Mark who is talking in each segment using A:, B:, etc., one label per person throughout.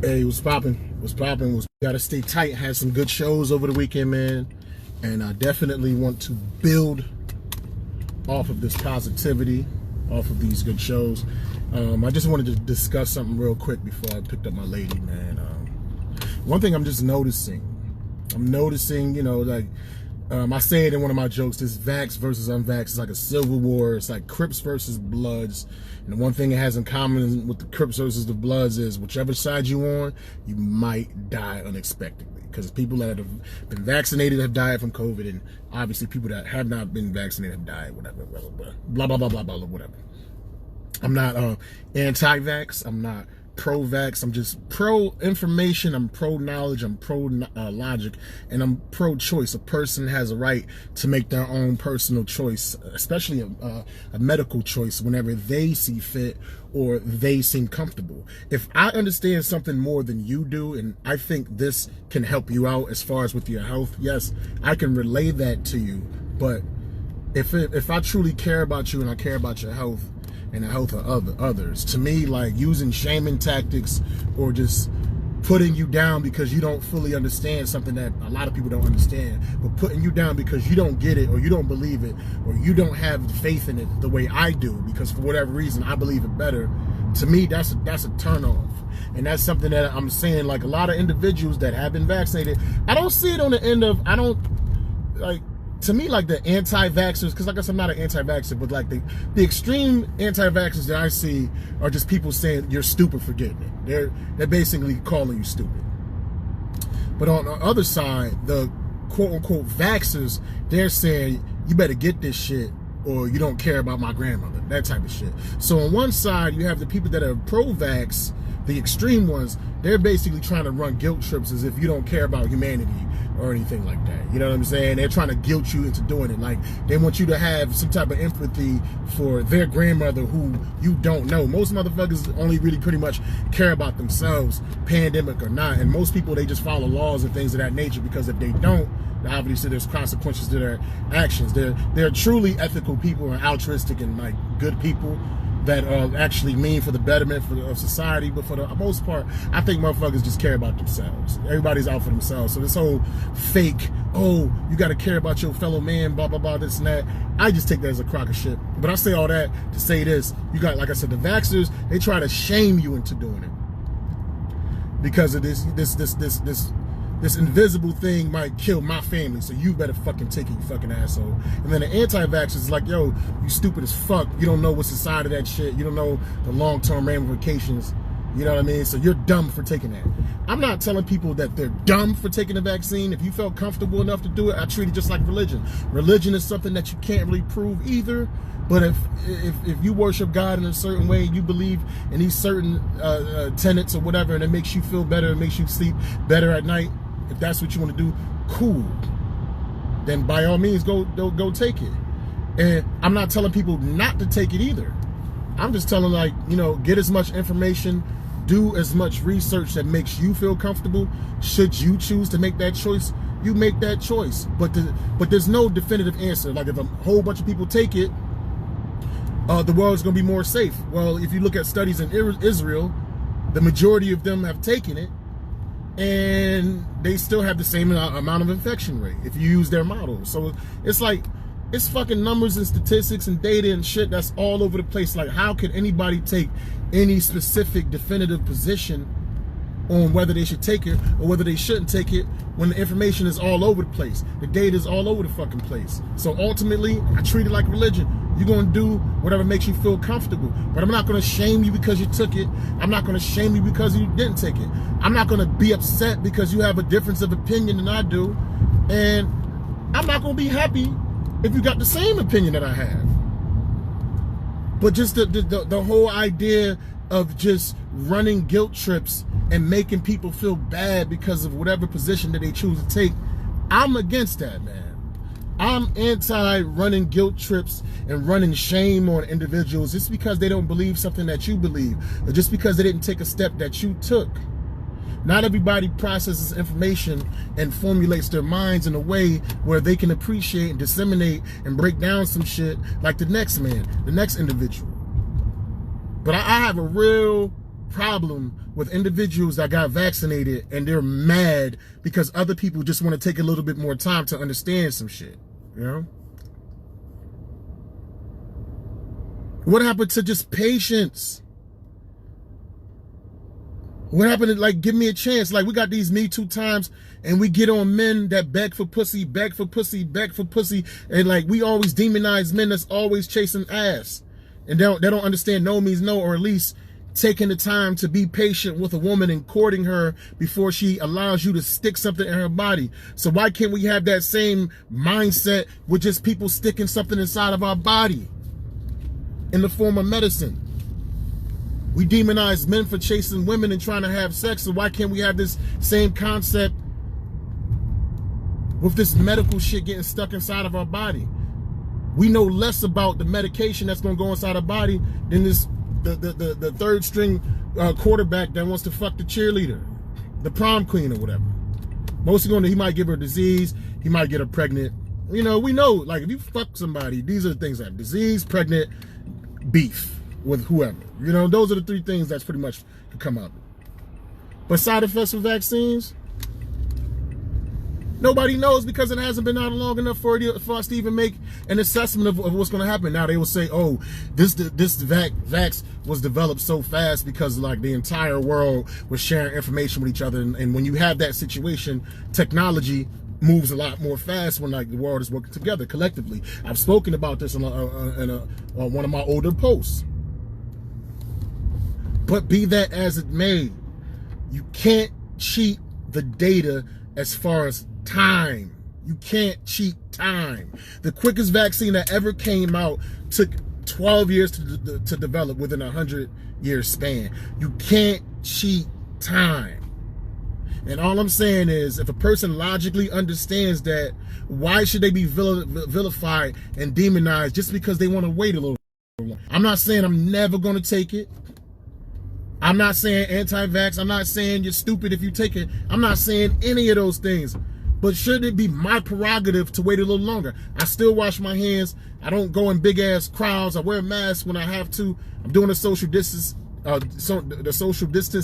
A: Hey, what's popping? What's popping? Gotta stay tight. Had some good shows over the weekend, man. And I definitely want to build off of this positivity, off of these good shows. I just wanted to discuss something real quick before I picked up my lady, man. One thing I'm just noticing, you know, like, I say it in one of my jokes, this vax versus unvax is like a civil war. It's like Crips versus Bloods. And the one thing it has in common with the Crips versus the Bloods is whichever side you on, you might die unexpectedly. Because people that have been vaccinated have died from COVID, and obviously people that have not been vaccinated have died, whatever, blah, blah, blah, blah, blah, whatever. I'm not anti-vax. I'm not pro-vax. I'm just pro-information. I'm pro-knowledge. I'm pro-logic. And I'm pro-choice. A person has a right to make their own personal choice, especially a medical choice, whenever they see fit or they seem comfortable. If I understand something more than you do, and I think this can help you out as far as with your health, yes, I can relay that to you. But if I truly care about you and I care about your health, and the health of others. To me, like using shaming tactics or just putting you down because you don't fully understand something that a lot of people don't understand, but putting you down because you don't get it or you don't believe it or you don't have faith in it the way I do because for whatever reason I believe it better. To me, that's a turn off. And that's something that I'm saying, like a lot of individuals that have been vaccinated, I don't see it on the end of, to me, like the anti-vaxxers, because like I said, I'm not an anti-vaxxer, but like the extreme anti-vaxxers that I see are just people saying you're stupid for getting it. They're basically calling you stupid. But on the other side, the quote-unquote vaxxers, they're saying you better get this shit or you don't care about my grandmother, that type of shit. So on one side, you have the people that are pro-vax, the extreme ones, they're basically trying to run guilt trips as if you don't care about humanity or anything like that. You know what I'm saying? They're trying to guilt you into doing it. Like, they want you to have some type of empathy for their grandmother who you don't know. Most motherfuckers only really pretty much care about themselves, pandemic or not. And most people, they just follow laws and things of that nature because if they don't, obviously there's consequences to their actions. They're truly ethical people and altruistic and like good people that actually mean for the betterment of society, but for the most part, I think motherfuckers just care about themselves. Everybody's out for themselves. So this whole fake, oh, you got to care about your fellow man, blah, blah, blah, this and that, I just take that as a crock of shit. But I say all that to say this, you got, like I said, the vaxxers, they try to shame you into doing it. Because of this invisible thing might kill my family, so you better fucking take it, you fucking asshole. And then the anti-vaxxers is like, yo, you stupid as fuck. You don't know what's inside of that shit. You don't know the long-term ramifications. You know what I mean? So you're dumb for taking that. I'm not telling people that they're dumb for taking the vaccine. If you felt comfortable enough to do it, I treat it just like religion. Religion is something that you can't really prove either. But if you worship God in a certain way, you believe in these certain tenets or whatever, and it makes you feel better, it makes you sleep better at night, if that's what you want to do, cool. Then by all means, go take it. And I'm not telling people not to take it either. I'm just telling, like, you know, get as much information, do as much research that makes you feel comfortable. Should you choose to make that choice, you make that choice. But there's no definitive answer. Like if a whole bunch of people take it, the world's going to be more safe. Well, if you look at studies in Israel, the majority of them have taken it, and they still have the same amount of infection rate if you use their model. So it's like, it's fucking numbers and statistics and data and shit that's all over the place. Like, how can anybody take any specific definitive position on whether they should take it or whether they shouldn't take it when the information is all over the place? The data is all over the fucking place. So ultimately, I treat it like religion. You're going to do whatever makes you feel comfortable. But I'm not going to shame you because you took it. I'm not going to shame you because you didn't take it. I'm not going to be upset because you have a difference of opinion than I do. And I'm not going to be happy if you got the same opinion that I have. But just the whole idea of just running guilt trips and making people feel bad because of whatever position that they choose to take, I'm against that, man. I'm anti-running guilt trips and running shame on individuals just because they don't believe something that you believe, or just because they didn't take a step that you took. Not everybody processes information and formulates their minds in a way where they can appreciate and disseminate and break down some shit like the next man, the next individual. But I have a real problem with individuals that got vaccinated and they're mad because other people just want to take a little bit more time to understand some shit, you know? What happened to just patience? What happened to, like, give me a chance? Like, we got these Me Too times, and we get on men that beg for pussy, beg for pussy, beg for pussy, and, like, we always demonize men that's always chasing ass. And they don't understand no means no, or at least taking the time to be patient with a woman and courting her before she allows you to stick something in her body. So why can't we have that same mindset with just people sticking something inside of our body in the form of medicine? We demonize men for chasing women and trying to have sex, so why can't we have this same concept with this medical shit getting stuck inside of our body? We know less about the medication that's going to go inside our body than this the third string quarterback that wants to fuck the cheerleader, the prom queen or whatever. Mostly going to, he might give her a disease, he might get her pregnant. You know, we know, like, if you fuck somebody, these are the things that happen: disease, pregnant, beef with whoever. You know, those are the three things that's pretty much could come up. But side effects of vaccines, nobody knows, because it hasn't been out long enough for us to even make an assessment of what's going to happen. Now they will say, oh, this vax was developed so fast because, like, the entire world was sharing information with each other. And when you have that situation, technology moves a lot more fast when, like, the world is working together collectively. I've spoken about this on one of my older posts. But be that as it may, you can't cheat the data as far as time. You can't cheat time. The quickest vaccine that ever came out took 12 years to develop within a 100-year span. You can't cheat time. And all I'm saying is, if a person logically understands that, why should they be vilified and demonized just because they want to wait a little longer? I'm not saying I'm never going to take it. I'm not saying anti-vax. I'm not saying you're stupid if you take it. I'm not saying any of those things. But should it be my prerogative to wait a little longer? I still wash my hands. I don't go in big ass crowds. I wear a mask when I have to. I'm doing the social distance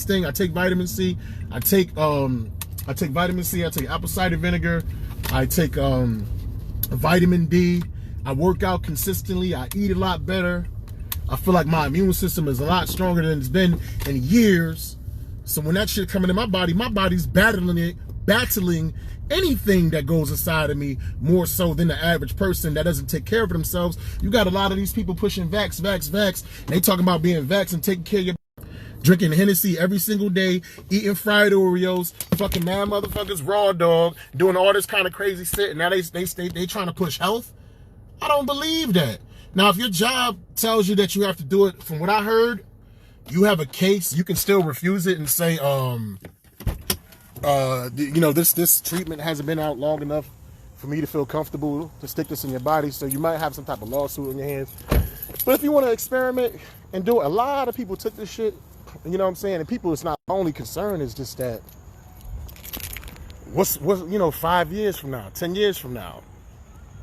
A: thing. I take vitamin C. I take vitamin C. I take apple cider vinegar. I take vitamin D. I work out consistently. I eat a lot better. I feel like my immune system is a lot stronger than it's been in years. So when that shit coming in my body's battling anything that goes inside of me more so than the average person that doesn't take care of themselves. You got a lot of these people pushing vax. And they talking about being vax and taking care of your, drinking Hennessy every single day, eating fried Oreos, fucking mad motherfuckers, raw dog, doing all this kind of crazy shit. And now they trying to push health. I don't believe that. Now, if your job tells you that you have to do it, from what I heard, you have a case, you can still refuse it and say, you know, this treatment hasn't been out long enough for me to feel comfortable to stick this in your body. So you might have some type of lawsuit in your hands. But if you want to experiment and do it, a lot of people took this shit, you know what I'm saying? And people, it's not only concern, is just that, what's you know, 5 years from now, 10 years from now,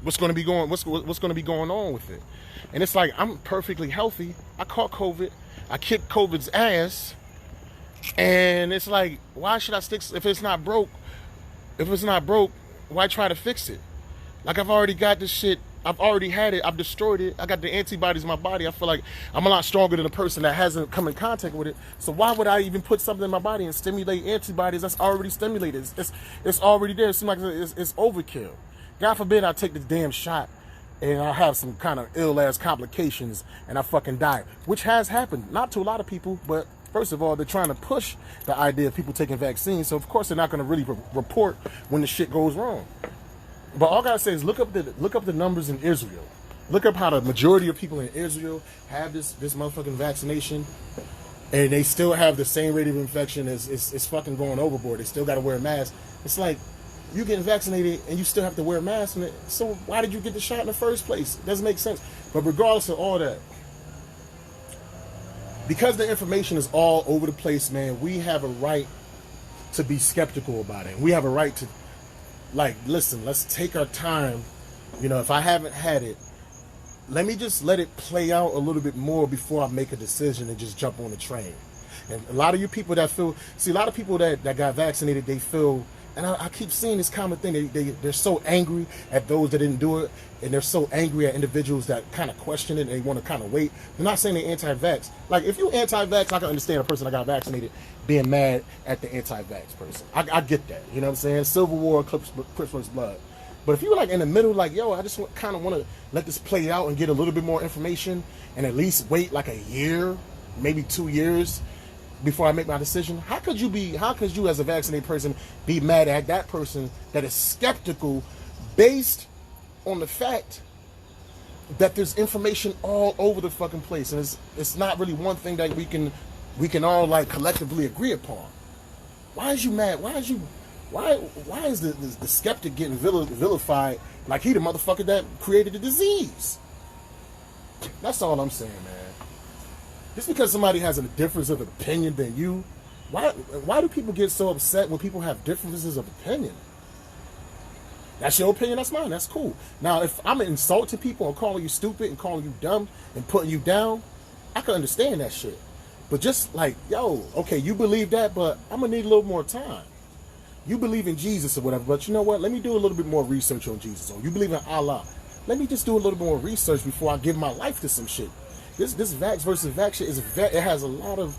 A: what's going to be going on with it? And it's like, I'm perfectly healthy. I caught COVID. I kicked COVID's ass. And it's like, why should I stick, if it's not broke, why try to fix it? Like, I've already got this shit. I've already had it. I've destroyed it. I got the antibodies in my body. I feel like I'm a lot stronger than a person that hasn't come in contact with it. So why would I even put something in my body and stimulate antibodies that's already stimulated? It's already there. It seems like it's overkill. God forbid I take the damn shot and I have some kind of ill-ass complications and I fucking die, which has happened. Not to a lot of people, but first of all, they're trying to push the idea of people taking vaccines, so of course they're not going to really report when the shit goes wrong. But all I gotta say is look up the numbers in Israel. Look up how the majority of people in Israel have this motherfucking vaccination, and they still have the same rate of infection as it's fucking going overboard. They still got to wear a mask. It's like, you getting vaccinated and you still have to wear a mask. So why did you get the shot in the first place? It doesn't make sense. But regardless of all that, because the information is all over the place, man, we have a right to be skeptical about it. We have a right to, like, listen, let's take our time. You know, if I haven't had it, let me just let it play out a little bit more before I make a decision and just jump on the train. And a lot of you people that feel, see, a lot of people that got vaccinated, they feel, and I keep seeing this common thing, they're so angry at those that didn't do it, and they're so angry at individuals that kind of question it, and they want to kind of wait. They're not saying they're anti-vax. Like, if you anti-vax, I can understand a person that got vaccinated being mad at the anti-vax person. I get that, you know what I'm saying? Civil War, Christmas blood. But if you were like in the middle, like, yo, I just kind of want to let this play out and get a little bit more information, and at least wait like a year, maybe 2 years, before I make my decision, how could you as a vaccinated person be mad at that person that is skeptical based on the fact that there's information all over the fucking place, and it's not really one thing that we can all like collectively agree upon? Why is you mad? Why is the skeptic getting vilified like he the motherfucker that created the disease? That's all I'm saying, man. Just because somebody has a difference of opinion than you, why do people get so upset when people have differences of opinion? That's your opinion, that's mine, that's cool. Now, if I'm insulting people and calling you stupid and calling you dumb and putting you down, I can understand that shit. But just like, yo, okay, you believe that, but I'm gonna need a little more time. You believe in Jesus or whatever, but you know what? Let me do a little bit more research on Jesus. Or you believe in Allah. Let me just do a little more research before I give my life to some shit. This vax versus vax shit it has a lot of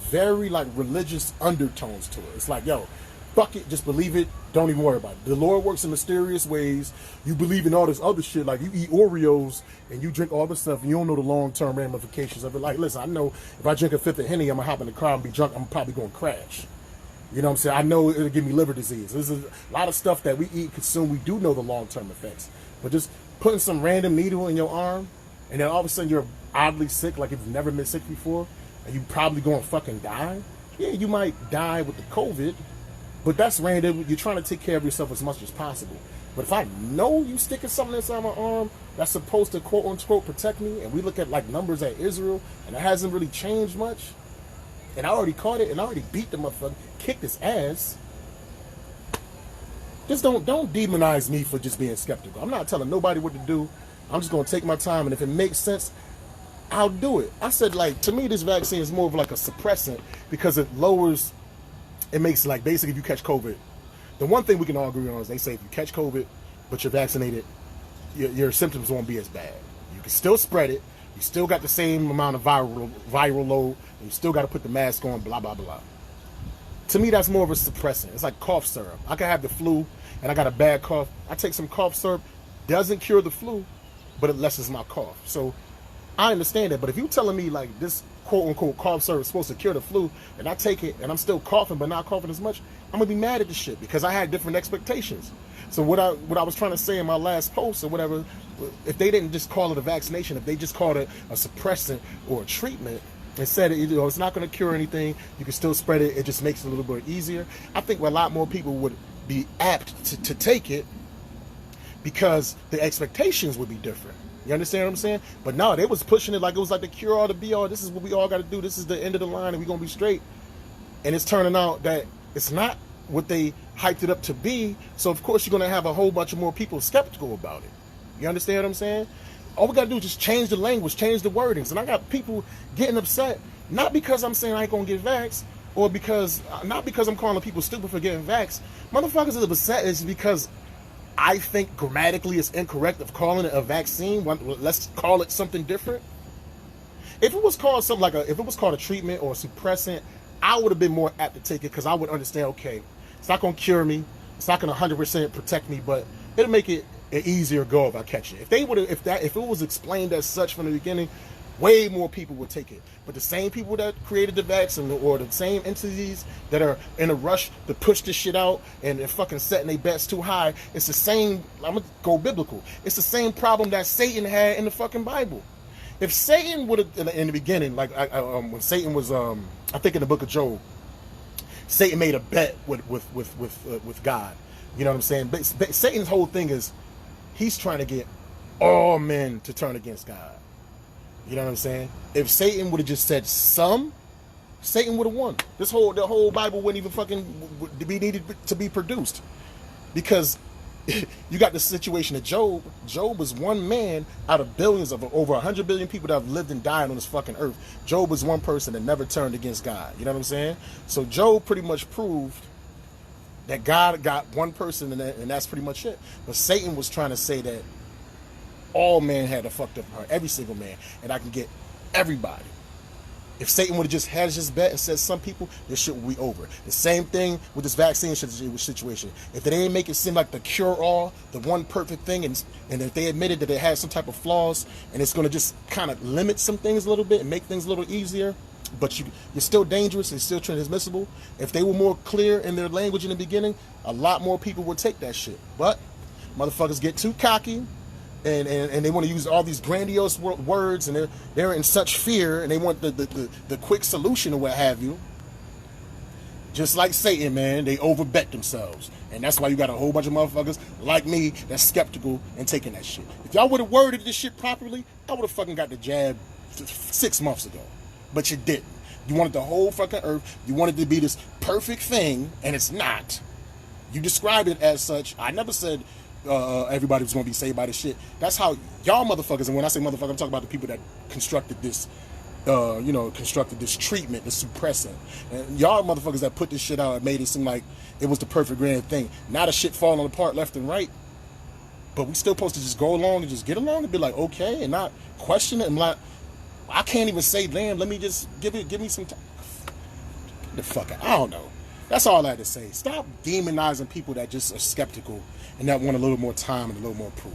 A: very like religious undertones to it. It's like, yo, fuck it, just believe it, don't even worry about it. The Lord works in mysterious ways. You believe in all this other shit, like you eat Oreos and you drink all this stuff and you don't know the long-term ramifications of it. Like, listen, I know if I drink a fifth of Henny, I'm gonna hop in the car and be drunk, I'm probably gonna crash. You know what I'm saying? I know it'll give me liver disease. There's a lot of stuff that we eat, consume, we do know the long-term effects. But just putting some random needle in your arm and then all of a sudden you're oddly sick, like you've never been sick before, and you probably gonna fucking die. Yeah, you might die with the COVID, but that's random. You're trying to take care of yourself as much as possible. But if I know you sticking something inside my arm that's supposed to quote unquote protect me, and we look at like numbers at Israel, and it hasn't really changed much, and I already caught it, and I already beat the motherfucker, kicked his ass. Just don't demonize me for just being skeptical. I'm not telling nobody what to do. I'm just gonna take my time, and if it makes sense, I'll do it. I said, like, to me, this vaccine is more of like a suppressant because it lowers, it makes like, basically if you catch COVID, the one thing we can all agree on is they say if you catch COVID, but you're vaccinated, your symptoms won't be as bad. You can still spread it. You still got the same amount of viral load, and you still got to put the mask on, blah, blah, blah. To me, that's more of a suppressant. It's like cough syrup. I could have the flu, and I got a bad cough. I take some cough syrup, doesn't cure the flu, but it lessens my cough. So I understand that, but if you're telling me like this quote-unquote cough syrup is supposed to cure the flu, and I take it, and I'm still coughing, but not coughing as much, I'm going to be mad at this shit because I had different expectations. So what I was trying to say in my last post or whatever, if they didn't just call it a vaccination, if they just called it a suppressant or a treatment and said, it's not going to cure anything, you can still spread it, it just makes it a little bit easier, I think a lot more people would be apt to take it because the expectations would be different. You understand what I'm saying? But no, they was pushing it like it was like the cure all, the be all. This is what we all got to do. This is the end of the line, and we're gonna be straight. And it's turning out that it's not what they hyped it up to be. So of course you're gonna have a whole bunch of more people skeptical about it. You understand what I'm saying? All we gotta do is just change the language, change the wordings. And I got people getting upset, not because I'm saying I ain't gonna get vaxxed, or because not because I'm calling people stupid for getting vaxxed. Motherfuckers are upset is because I think grammatically it's incorrect of calling it a vaccine. Let's call it something different. If it was called something like if it was called a treatment or a suppressant, I would have been more apt to take it because I would understand, okay, it's not going to cure me. It's not going to 100% protect me, but it'll make it an easier go if I catch it. If they would have, if it was explained as such from the beginning, way more people would take it. But the same people that created the vaccine, or the same entities that are in a rush to push this shit out and they're fucking setting their bets too high, it's the same, I'm gonna go biblical, it's the same problem that Satan had in the fucking Bible. If Satan would have, in the beginning, like when Satan was, I think in the book of Job, Satan made a bet with God. You know what I'm saying? But Satan's whole thing is, he's trying to get all men to turn against God. You know what I'm saying? If Satan would have just said some, Satan would have won. The whole Bible wouldn't even fucking be needed to be produced. Because you got the situation of Job. Job was one man out of billions of over 100 billion people that have lived and died on this fucking earth. Job was one person that never turned against God. You know what I'm saying? So Job pretty much proved that God got one person, and that's pretty much it. But Satan was trying to say that all men had a fucked up heart, every single man, and I can get everybody. If Satan would have just hedged his bet and said some people, this shit will be over. The same thing with this vaccine situation. If they didn't make it seem like the cure-all, the one perfect thing, and if they admitted that it had some type of flaws, and it's going to just kind of limit some things a little bit and make things a little easier, but you're still dangerous and still transmissible. If they were more clear in their language in the beginning, a lot more people would take that shit. But motherfuckers get too cocky, and they want to use all these grandiose words, and they're in such fear, and they want the quick solution or what have you. Just like Satan, man, they overbet themselves, and that's why you got a whole bunch of motherfuckers like me that's skeptical and taking that shit. If y'all would have worded this shit properly, I would have fucking got the jab 6 months ago, but you didn't. You wanted the whole fucking earth. You wanted it to be this perfect thing, and it's not. You described it as such. I never said everybody was going to be saved by this shit. That's how y'all motherfuckers, and when I say motherfucker, I'm talking about the people that constructed this, constructed this treatment, this suppressant. And y'all motherfuckers that put this shit out and made it seem like it was the perfect grand thing. Now the shit falling apart left and right. But we still supposed to just go along and just get along and be like, okay, and not question it. I'm like, I can't even say, damn, let me just give me some time. Get the fuck out. I don't know. That's all I had to say. Stop demonizing people that just are skeptical and that want a little more time and a little more proof.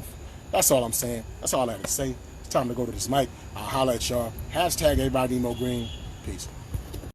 A: That's all I'm saying. That's all I had to say. It's time to go to this mic. I'll holler at y'all. Hashtag everybody Nemo Green. Peace.